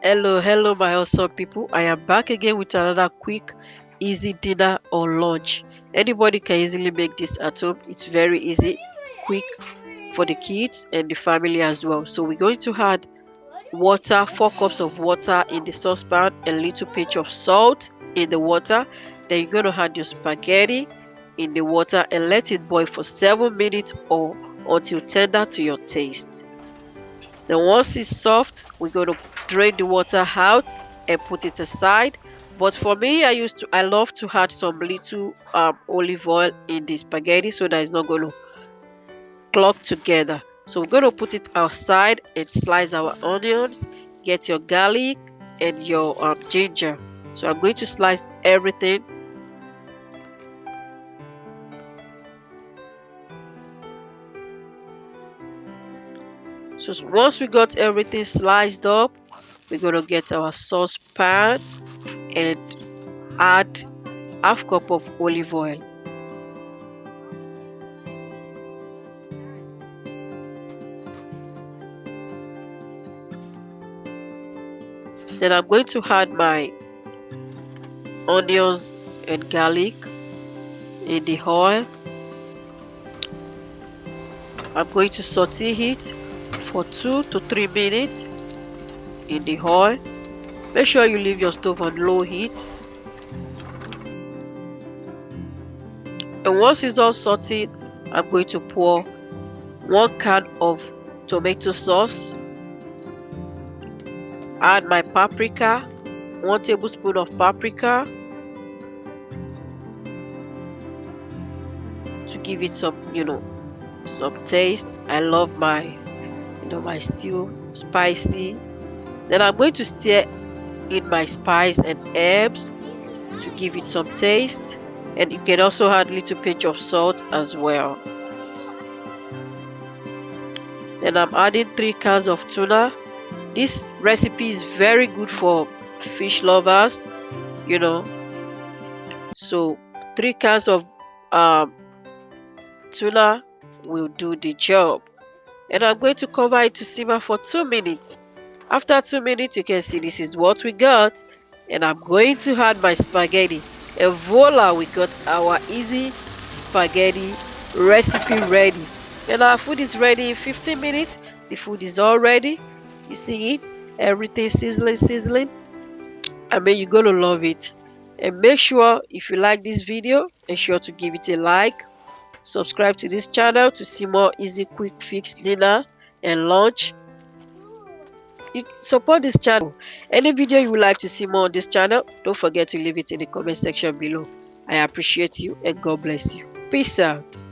Hello, my awesome people. I am back again with another quick, easy dinner or lunch. Anybody can easily make this at home. It's very easy, quick for the kids and the family as well. So we're going to add water, 4 cups of water in the saucepan, a little pinch of salt in the water. Then you're going to add your spaghetti in the water and let it boil for 7 minutes or until tender to your taste. Then once it's soft, we're going to drain the water out and put it aside. But for me, I love to add some little olive oil in the spaghetti so that it's not going to clog together. So we're going to put it outside and slice our onions, get your garlic and your ginger. So I'm going to slice everything. So once we got everything sliced up, we're going to get our saucepan and add half cup of olive oil. Then I'm going to add my onions and garlic in the oil. I'm going to saute it for 2 to 3 minutes in the oil. Make sure you leave your stove on low heat. And once it's all sauteed, I'm going to pour 1 can of tomato sauce. Add my paprika, 1 tablespoon of paprika to give it some, some taste. I love my stew spicy. Then I'm going to stir in my spice and herbs to give it some taste, and you can also add little pinch of salt as well. Then I'm adding 3 cans of tuna. This recipe is very good for fish lovers, you know. So 3 cans of tuna will do the job. And I'm going to cover it to simmer for 2 minutes. After 2 minutes, you can see this is what we got. And I'm going to add my spaghetti. And voila, we got our easy spaghetti recipe ready. And our food is ready in 15 minutes. The food is all ready. You see it? Everything sizzling. I mean, you're going to love it. And make sure if you like this video, make sure to give it a like. Subscribe to this channel to see more easy, quick fix dinner and lunch. You support this channel. Any video you would like to see more on this channel, don't forget to leave it in the comment section below. I appreciate you and God bless you. Peace out.